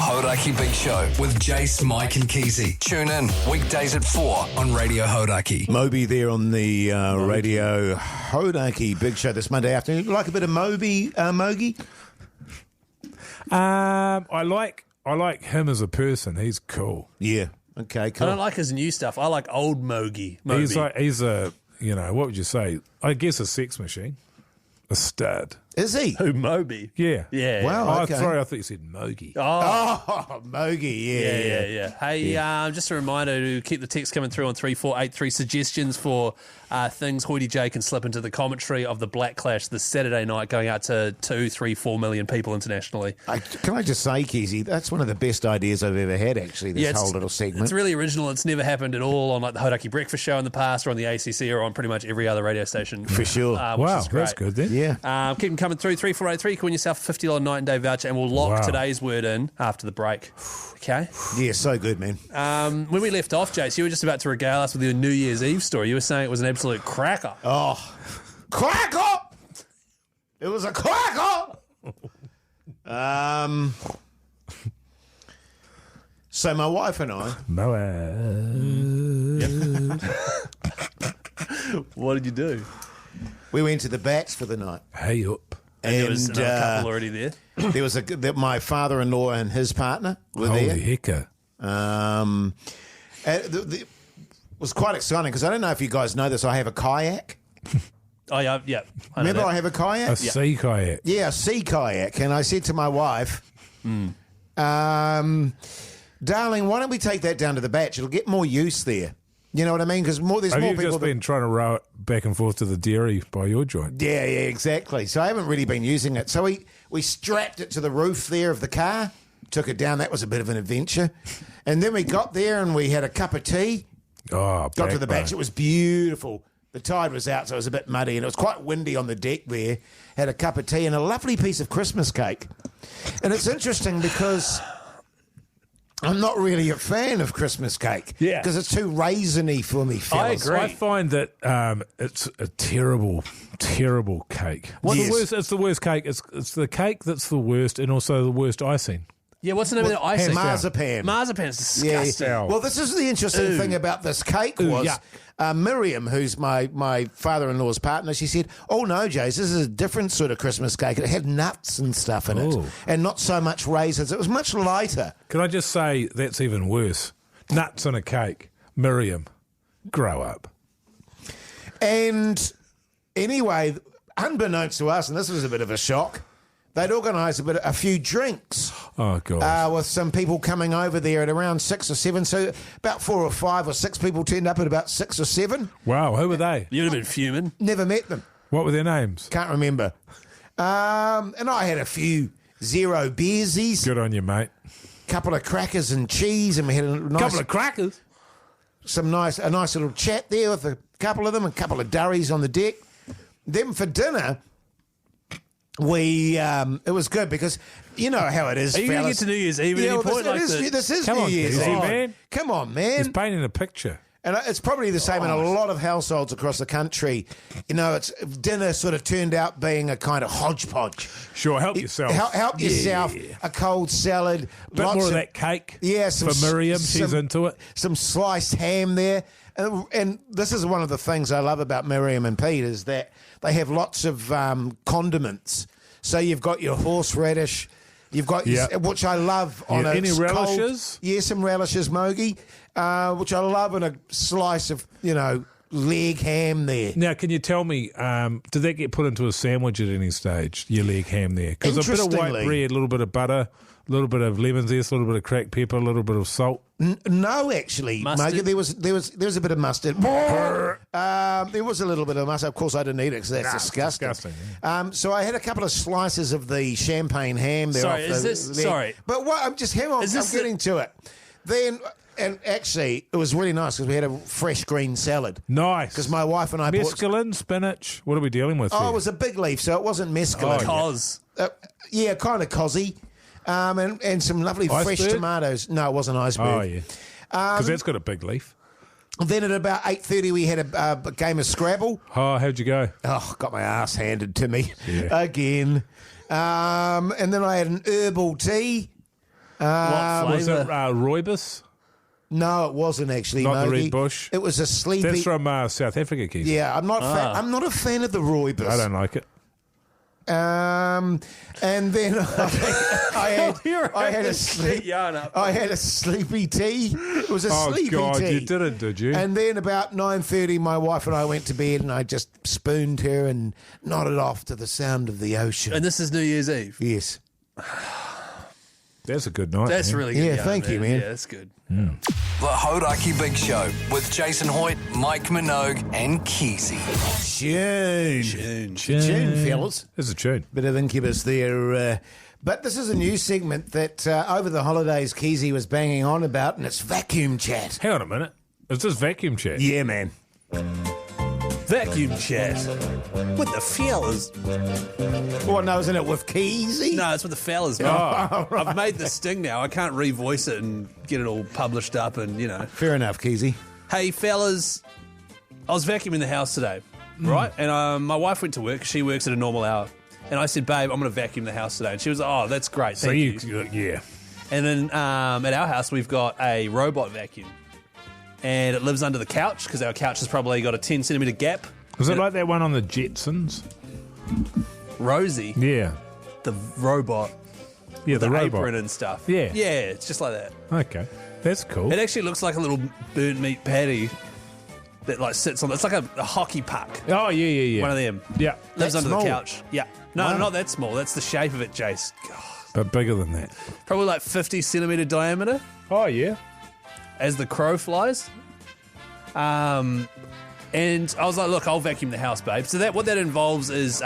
Hauraki Big Show with Jase, Mike and Keyzie. Tune in weekdays at 4 on Radio Hauraki. Mogey there on the Radio Hauraki Big Show this Monday afternoon. You like a bit of Mogey? I like him as a person. He's cool. Yeah. Okay, cool. I don't like his new stuff. I like old Mogey. He's a, what would you say? I guess a sex machine. A stud. Is he? Who, Moby? Yeah. Yeah. Wow, okay. Sorry, I thought you said Mogey. Oh, Mogey, Yeah. Hey, just a reminder to keep the text coming through on 3483. Suggestions for things Hoyte J can slip into the commentary of the Black Clash this Saturday night, going out to 2, 3, 4 million people internationally. Can I just say, Keyzie, that's one of the best ideas I've ever had, actually, this whole little segment. It's really original. It's never happened at all on like the Hauraki Breakfast Show in the past or on the ACC or on pretty much every other radio station. For sure. Wow, that's good then. Yeah. Keep them coming through. 3483. Win yourself a $50 night and day voucher, and we'll lock today's word in after the break. Okay? Yeah, so good, man. When we left off, Jase, you were just about to regale us with your New Year's Eve story. You were saying it was an absolute cracker. Oh, cracker! It was a cracker! So my wife and I... What did you do? We went to the Bats for the night. Hey up. And there was another couple already there. There was my father-in-law and his partner were Holy there. hecker. It was quite exciting because I don't know if you guys know this. I have a kayak. Oh, yeah. Remember I have a kayak? A sea kayak. Yeah, a sea kayak. And I said to my wife, darling, why don't we take that down to the Batch? It'll get more use there. You know what I mean? Because there's more people. Have you just been trying to row it back and forth to the dairy by your joint? Yeah, exactly. So I haven't really been using it. So we strapped it to the roof there of the car, took it down. That was a bit of an adventure. And then we got there and we had a cup of tea. Oh, got to the Batch. It was beautiful. The tide was out, so it was a bit muddy, and it was quite windy on the deck there. Had a cup of tea and a lovely piece of Christmas cake. And it's interesting because I'm not really a fan of Christmas cake. Yeah. Because it's too raisiny for me, fellas. I agree. I find that it's a terrible, terrible cake. Yes. It's the worst cake. It's the cake that's the worst, and also the worst icing. Yeah, what's the name of the icing? Marzipan. Marzipan's disgusting. Yeah. Well, this is the interesting thing about this cake was Miriam, who's my father-in-law's partner, she said, oh, no, Jase, this is a different sort of Christmas cake. It had nuts and stuff in it and not so much raisins. It was much lighter. Can I just say that's even worse? Nuts on a cake. Miriam, grow up. And anyway, unbeknownst to us, and this was a bit of a shock, they'd organised a few drinks. Oh, God. With some people coming over there at around 6 or 7. So about 4 or 5 or 6 people turned up at about 6 or 7. Wow, who were they? You'd have been fuming. Never met them. What were their names? Can't remember. And I had a few zero beersies. Good on you, mate. Couple of crackers and cheese, and we had a nice Couple of crackers. a nice little chat there with a couple of them, a couple of durries on the deck. Then for dinner, it was good because you know how it is. Are you going to get to New Year's Eve at any point? This is Come New on, Year's Keyzie, Eve. man. Come on, man. He's painting a picture. And it's probably the same in a lot of households across the country. You know, dinner sort of turned out being a kind of hodgepodge. Sure, help yourself. Help yourself. A cold salad. Bit more of that cake. Yeah, for Miriam, she's into it. Some sliced ham there. And this is one of the things I love about Miriam and Pete is that they have lots of condiments. So you've got your horseradish, you've got which I love on any relishes? Cold, some relishes, Mogey, which I love on a slice of leg ham there. Now, can you tell me, did that get put into a sandwich at any stage? Your leg ham there, because a bit of white bread, a little bit of butter, a little bit of lemon zest, a little bit of cracked pepper, a little bit of salt. No, actually, Mogey, there was a bit of mustard. There was a little bit of mustard. Of course, I didn't eat it because that's disgusting. Yeah. So I had a couple of slices of the champagne ham there. Sorry, but what? I'm getting to it. Then. And actually, it was really nice because we had a fresh green salad. Nice. Because my wife and I mescaline, spinach. What are we dealing with there? It was a big leaf, so it wasn't mescaline. Cos. Yeah, kind of cosy. And some lovely fresh tomatoes. No, it wasn't iceberg. Oh, yeah. Because that's got a big leaf. Then at about 8:30, we had a game of Scrabble. Oh, how'd you go? Oh, got my ass handed to me again. And then I had an herbal tea. What Was it flavour? Rooibos? No, it wasn't actually. Not the Mogey. Red Bush? It was a sleepy. That's from South Africa, Keyzie. Yeah, I'm not. I'm not a fan of the Rooibos. I don't like it. And then I had a sleepy tea. It was a sleepy God, tea. you did you? And then about 9:30, my wife and I went to bed, and I just spooned her and nodded off to the sound of the ocean. And this is New Year's Eve. Yes. That's a good night. That's man. really good. Yeah, thank you, man. Yeah, that's good. The Hauraki Big Show with Jason Hoyte, Mike Minogue, and Keyzie. Tune, fellas. It's a tune. Bit of Incubus there. But this is a new segment that over the holidays Keyzie was banging on about, and it's vacuum chat. Hang on a minute. Is this vacuum chat? Yeah, man. Vacuum chat with the fellas. Well, no, isn't it with Keyzie? No, it's with the fellas, man. Oh, right. I've made the sting now. I can't revoice it and get it all published up and, Fair enough, Keyzie. Hey, fellas, I was vacuuming the house today, right? And my wife went to work. She works at a normal hour. And I said, babe, I'm going to vacuum the house today. And she was like, oh, that's great. Thank you. Yeah. And then at our house, we've got a robot vacuum. And it lives under the couch because our couch has probably got a 10 centimetre gap. Was it like that one on the Jetsons? Rosie, Yeah. the robot, Yeah, the the robot. apron and stuff. Yeah. Yeah, it's just like that. Okay. That's cool. It actually looks like a little burnt meat patty that like sits on. It's like a hockey puck. Oh, yeah. One of them. Yeah. Lives That under small? the couch. Yeah. No, Wow. not that small. That's the shape of it, Jase. God. But bigger than that. Probably like 50 centimetre diameter Oh, yeah. as the crow flies. And I was like, look, I'll vacuum the house, babe. So what that involves is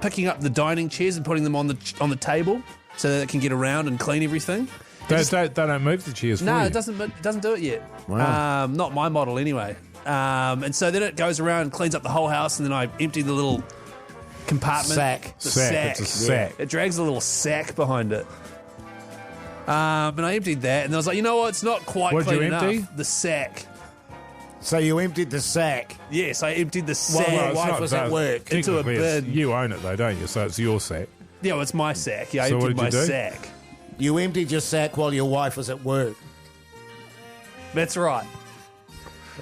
picking up the dining chairs and putting them on the table so that it can get around and clean everything. They don't move the chairs for No, you. it doesn't do it yet. Wow. Not my model anyway. And so then it goes around and cleans up the whole house, and then I empty the little compartment. Sack. The Sack. It's a sack. It drags a little sack behind it. And I emptied that, and I was like, you know what? It's not quite What'd clean you enough. empty? The sack. So you emptied the sack. Yes, I emptied the sack. Well, it's wife not was at that. work. Into a Technically, it's- bin. You own it, though, don't you? So it's your sack. Yeah, well, it's my sack. Yeah, I So what emptied did my you do? sack. You emptied your sack while your wife was at work. That's right.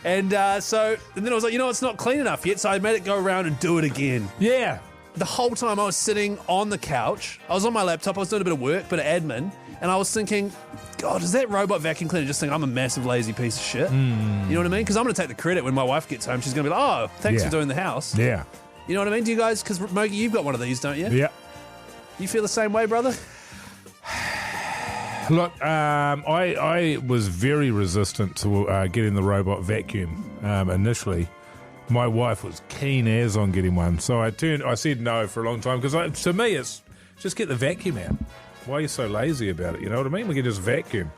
And so then I was like, you know, it's not clean enough yet, so I made it go around and do it again. Yeah. The whole time I was sitting on the couch, I was on my laptop, I was doing a bit of work, bit of admin, and I was thinking, God, does that robot vacuum cleaner just think I'm a massive lazy piece of shit? You know what I mean? Because I'm going to take the credit when my wife gets home. She's going to be like, oh, thanks Yeah. for doing the house. Yeah. You know what I mean? Do you guys, because Mogey, you've got one of these, don't you? Yeah. You feel the same way, brother? Look, I was very resistant to getting the robot vacuum initially. My wife was keen as on getting one, so I said no for a long time because to me it's just get the vacuum out. Why are you so lazy about it? You know what I mean? We can just vacuum.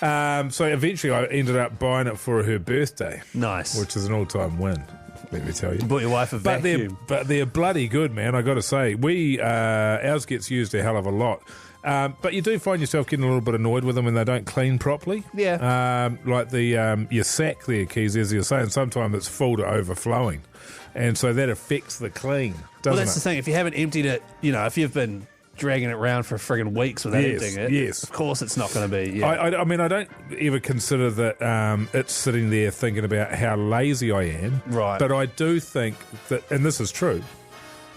So eventually I ended up buying it for her birthday. Nice. Which is an all-time win, let me tell you. You bought your wife a vacuum. But they're bloody good, man, I got to say. Ours gets used a hell of a lot. But you do find yourself getting a little bit annoyed with them when they don't clean properly. Yeah. Like your sack there, Keys, as you're saying, sometimes it's full to overflowing. And so that affects the clean, doesn't Well, that's the it? thing. If you haven't emptied it, you know, if you've been dragging it around for friggin' weeks without Yes, emptying it, yes. of course it's not going to be. Yeah. I mean, I don't ever consider that it's sitting there thinking about how lazy I am. Right. But I do think that, and this is true,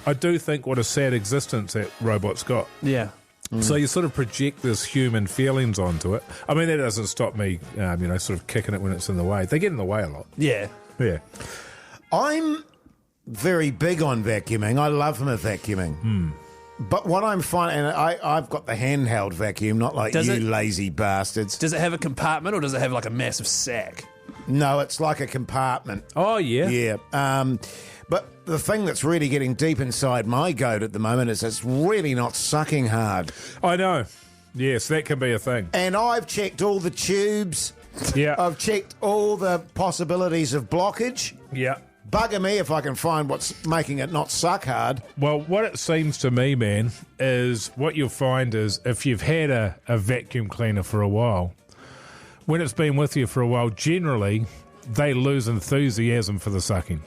I do think what a sad existence that robot's got. yeah. So you sort of project this human feelings onto it. I mean, that doesn't stop me, sort of kicking it when it's in the way. They get in the way a lot. Yeah. Yeah. I'm very big on vacuuming. I love my vacuuming. But what I'm finding, and I've got the handheld vacuum, not like Does you it- lazy bastards. Does it have a compartment or does it have like a massive sack? No, it's like a compartment. Oh, yeah. Yeah. But the thing that's really getting deep inside my goat at the moment is it's really not sucking hard. I know. Yes, that can be a thing. And I've checked all the tubes. Yeah. I've checked all the possibilities of blockage. Yeah. Bugger me if I can find what's making it not suck hard. Well, what it seems to me, man, is what you'll find is if you've had a vacuum cleaner for a while, when it's been with you for a while, generally they lose enthusiasm for the sucking.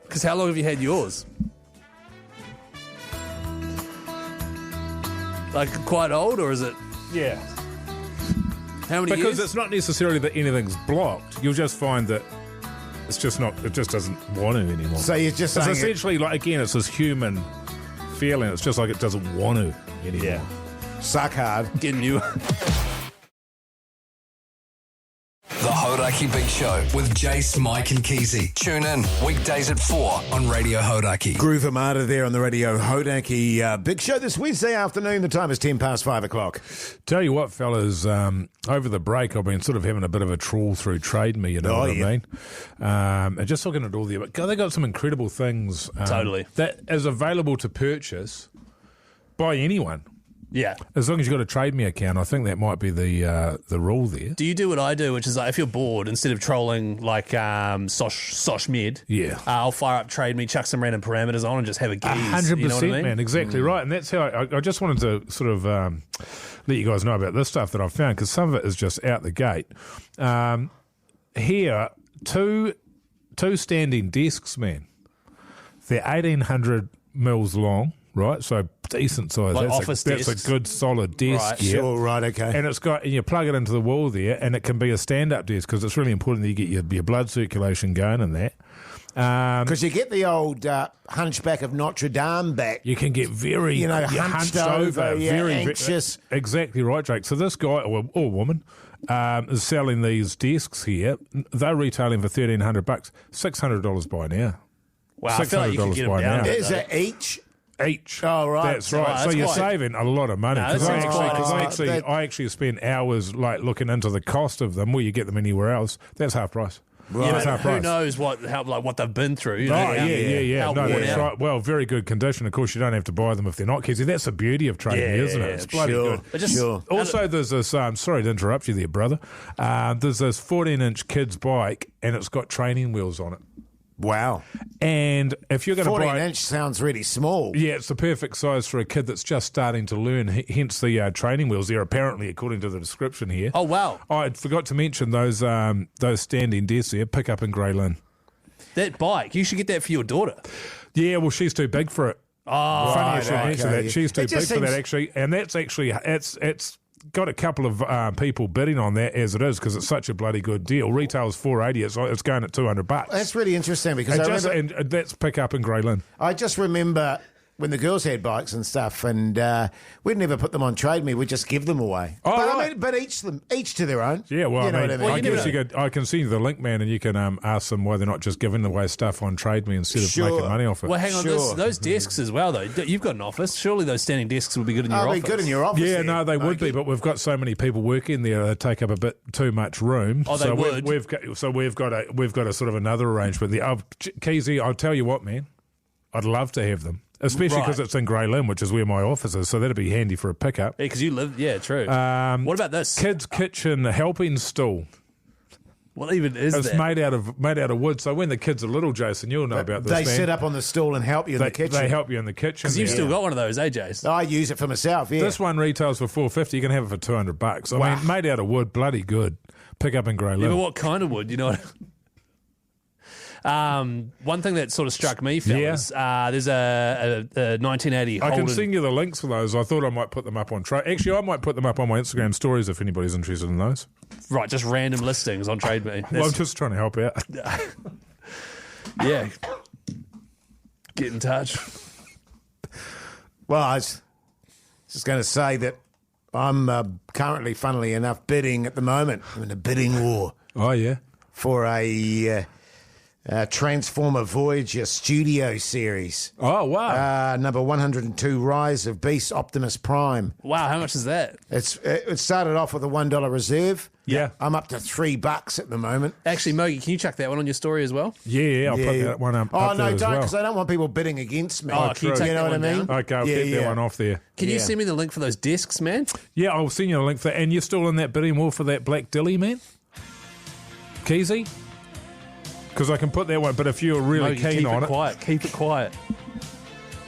Because how long have you had yours? Like quite old, or is it? Yeah. How many Because years? it's not necessarily that anything's blocked. You'll just find that it's just not. It just doesn't want to anymore. So you're just it's saying essentially like, again, it's this human feeling. It's just like it doesn't want to anymore. suck hard. Getting you. The Hauraki Big Show with Jase, Mike and Keyzie. Tune in weekdays at 4 on Radio Hauraki. Groove Armada there on the Radio Hauraki Big Show this Wednesday afternoon. The time is 10 past 5 o'clock. Tell you what, fellas, over the break, I've been sort of having a bit of a trawl through Trade Me, you know what I mean? And just looking at all the... God, they got some incredible things. Totally. That is available to purchase by anyone. Yeah. As long as you've got a Trade Me account, I think that might be the rule there. Do you do what I do, which is like if you're bored, instead of trolling like Sosh Med, I'll fire up Trade Me, chuck some random parameters on and just have a geese. 100%, you know what I mean? man, exactly right. And that's how I just wanted to sort of let you guys know about this stuff that I've found, because some of it is just out the gate. Here, two standing desks, man. They're 1,800 mils long. Right, so decent size. Like That's office that's desks. a good solid desk. Right, yeah. Sure, right, okay. And it's got, and you plug it into the wall there, and it can be a stand-up desk because it's really important that you get your blood circulation going in that. Because you get the old hunchback of Notre Dame back. You can get very, you're hunched over, very anxious. Exactly right, Jake. So this guy or woman is selling these desks here. They're retailing for $1,300, $600 by now. Wow, I feel like you could get them by down. now. Is it each? Each. Oh, right. That's right. That's so you're quite- saving a lot of money. No, Because that's quite- I actually spend hours like looking into the cost of them. Where you get them anywhere else, that's half price. Yeah, That's but half who price. knows what they've been through. You know, Oh, yeah. how No, worn that's out. right. Well, very good condition. Of course, you don't have to buy them if they're not, Keyzie. That's the beauty of trading, Yeah, isn't it? It's bloody sure. good. But just- Sure. Also, there's this, sorry to interrupt you there, brother. There's this 14-inch kid's bike, and it's got training wheels on it. Wow. And if you're going to 14 buy... inch sounds really small. Yeah, it's the perfect size for a kid that's just starting to learn, hence the training wheels there, apparently, according to the description here. Oh, wow. I forgot to mention those standing desks there, pick up in Grey Lynn. That bike, you should get that for your daughter. Yeah, well, she's too big for it. Oh, Funny you should mention okay. that. She's too It big just for that, seems- actually. And that's actually, it's got a couple of people bidding on that as it is because it's such a bloody good deal. Retail's $480, it's going at $200. That's really interesting because And that's pick up in Grey Lynn. I just remember when the girls had bikes and stuff, and we'd never put them on Trade Me. We'd just give them away. Oh, but right. I mean, but each to their own. Yeah, well, you know I mean, what I mean. I guess you could. I can send you the link, man, and you can ask them why they're not just giving away stuff on Trade Me instead of Sure. making money off it. Well, hang on. Sure. Those desks as well, though. You've got an office. Surely those standing desks would be good in your Oh, office. be good in your office. Yeah, then. no, they would be, but we've got so many people working there they take up a bit too much room. Oh, they so would. We've got a sort of another arrangement there. Keyzie, I'll tell you what, man, I'd love to have them, especially because Right. it's in Grey Lynn, which is where my office is. So that'd be handy for a pickup. Yeah, because you live. Yeah, true. What about this? Kids' kitchen helping stool. What even is It's that? made out of wood. So when the kids are little, Jason, you'll know about this. They man. sit up on the stool and help you in the kitchen. They help you in the kitchen. Because you've there. still got one of those, Jase? I use it for myself. Yeah. This one retails for $450. You can have it for $200. I mean, made out of wood, bloody good. Pick up in Grey Lynn. Yeah, but what kind of wood? You know what? One thing that sort of struck me, fellas, there's a 1980 I Holden. can send you the links for those. I thought I might put them up on Actually, I might put them up on my Instagram stories if anybody's interested in those. Right, just random listings on Trade Me. Well, I'm just trying to help out. Yeah. Get in touch. Well, I was just going to say that I'm currently, funnily enough, bidding at the moment. I'm in a bidding war Oh, yeah. for a Transformer Voyager Studio series. Oh, wow. Number 102, Rise of Beast Optimus Prime. Wow, how much is that? It started off with a $1 reserve. Yeah. I'm up to $3 at the moment. Actually, Mogey, can you chuck that one on your story as well? Yeah, I'll put that one up. Oh, up there no, as don't, well. because I don't want people bidding against me. Oh, can you take you know that what I one mean? down? Okay, I'll get that one off there. Can you Yeah. send me the link for those discs, man? Yeah, I'll send you a link for that. And you're still in that bidding war for that Black Dilly, man? Keyzie? Because I can put that one, but if you're really Mogey, keen keep on it quiet. Keep it quiet.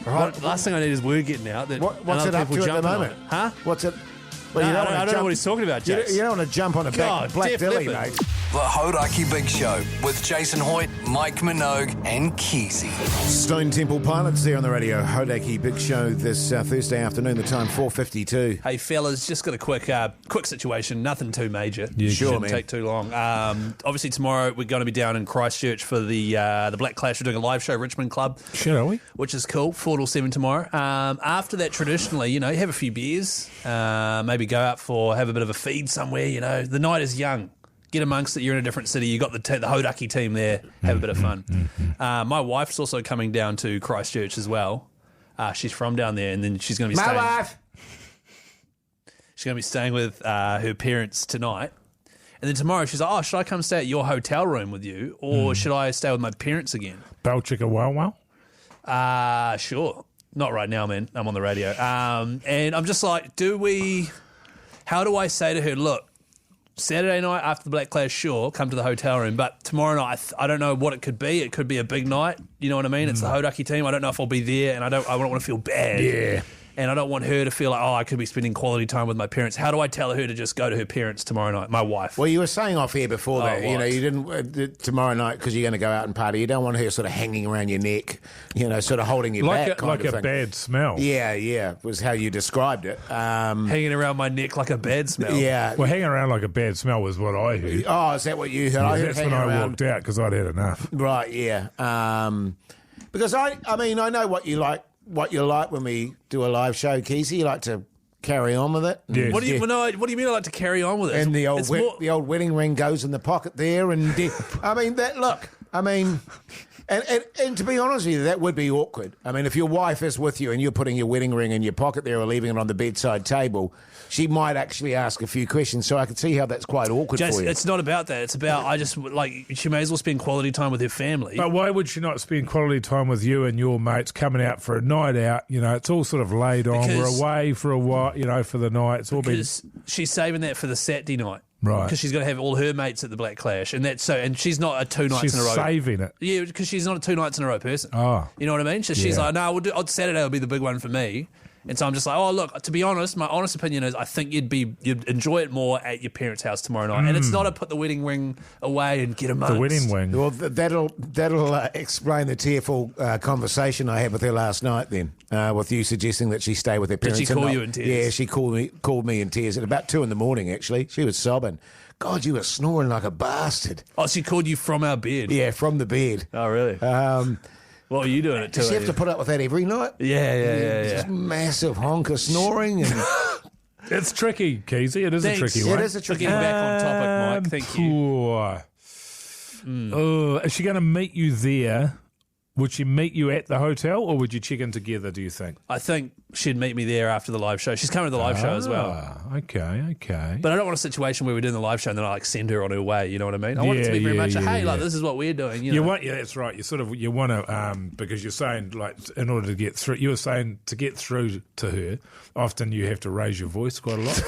All right, last thing I need is word getting out. That What's and it other up people to at the jumping on moment? it. Huh? What's it? Well, No, you I wanna don't know jump- what he's talking about, You Jase. don't want to jump on a God, Black Def Dilly, Leppard. mate. The Hauraki Big Show with Jason Hoyte, Mike Minogue and Keyzie. Stone Temple Pilots there on the Radio Hauraki Big Show this Thursday afternoon, the time 4:52. Hey fellas, just got a quick situation, nothing too major. Yeah, sure, Shouldn't man. take too long. Obviously tomorrow we're going to be down in Christchurch for the Black Clash. We're doing a live show, Richmond Club. Shit, are we? Which is cool, 4 till 7 tomorrow. After that, traditionally, you have a few beers, maybe go out have a bit of a feed somewhere, The night is young. Get amongst it. You're in a different city. You got the Hauraki team there. Have a bit of fun. My wife's also coming down to Christchurch as well. She's from down there, and then she's going to be She's going to be staying with her parents tonight. And then tomorrow she's like, should I come stay at your hotel room with you, or should I stay with my parents again? Bell chicka wow wow? Sure. Not right now, man. I'm on the radio. And I'm just like, how do I say to her, look, Saturday night after the Black Clash, sure, come to the hotel room. But tomorrow night, I don't know what it could be. It could be a big night. You know what I mean? It's the Hauraki team. I don't know if I'll be there, and I don't want to feel bad. Yeah. And I don't want her to feel like, I could be spending quality time with my parents. How do I tell her to just go to her parents tomorrow night? My wife. Well, you were saying off here before that, what? you didn't tomorrow night because you're going to go out and party. You don't want her sort of hanging around your neck, sort of holding you back, kind of thing. Bad smell. Yeah, was how you described it. Hanging around my neck like a bad smell. Yeah. Well, hanging around like a bad smell was what I heard. Oh, is that what you heard? Yeah, I heard that's hanging when I around. walked out because I'd had enough. Right, yeah. Because I know what you like. What you like when we do a live show, Keyzie. You like to carry on with it. Yes. What do you mean I like to carry on with it? And the old wedding ring goes in the pocket there, and and to be honest with you, that would be awkward. I mean, if your wife is with you and you're putting your wedding ring in your pocket there or leaving it on the bedside table, she might actually ask a few questions. So I could see how that's quite awkward Jase, for you. it's not about that. It's about she may as well spend quality time with her family. But why would she not spend quality time with you and your mates coming out for a night out? It's all sort of laid on. Because- We're away for a while, for the night. It's all been... Because she's saving that for the Saturday night. Right. Because she's going to have all her mates at the Black Clash. And she's not a 2 nights She's in a row. saving it. Yeah, because she's not a 2 nights in a row person. Oh. You know what I mean? So she's Yeah. like, no, Saturday will be the big one for me. And so I'm just like, look, to be honest, my honest opinion is I think you'd enjoy it more at your parents' house tomorrow night. And it's not a put the wedding ring away and get amongst. The wedding ring. Well, that'll explain the tearful conversation I had with her last night. Then, with you suggesting that she stay with her parents. Did she call you in tears? Yeah, she called me in tears at about 2 a.m. Actually, she was sobbing. God, you were snoring like a bastard. Oh, she called you from our bed. Yeah, from the bed. Oh, really? What were you doing at 2 Does she have to put up with that every night? Yeah. Just massive honker snoring and. It's tricky, Keyzie. It is Thanks. a tricky It one. is a tricky Getting back on topic, Mike. Thank you. Oh, is she going to meet you there? Would she meet you at the hotel, or would you check in together, do you think? I think she'd meet me there after the live show. She's coming to the live show as well. Okay. But I don't want a situation where we're doing the live show and then I send her on her way. You know what I mean? I want it to be very much, this is what we're doing. That's right. You want to because you're saying in order to get through. You were saying to get through to her, often you have to raise your voice quite a lot.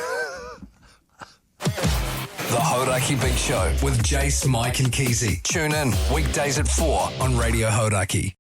The Hauraki Big Show with Jase, Mike and Keyzie. Tune in weekdays at 4 on Radio Hauraki.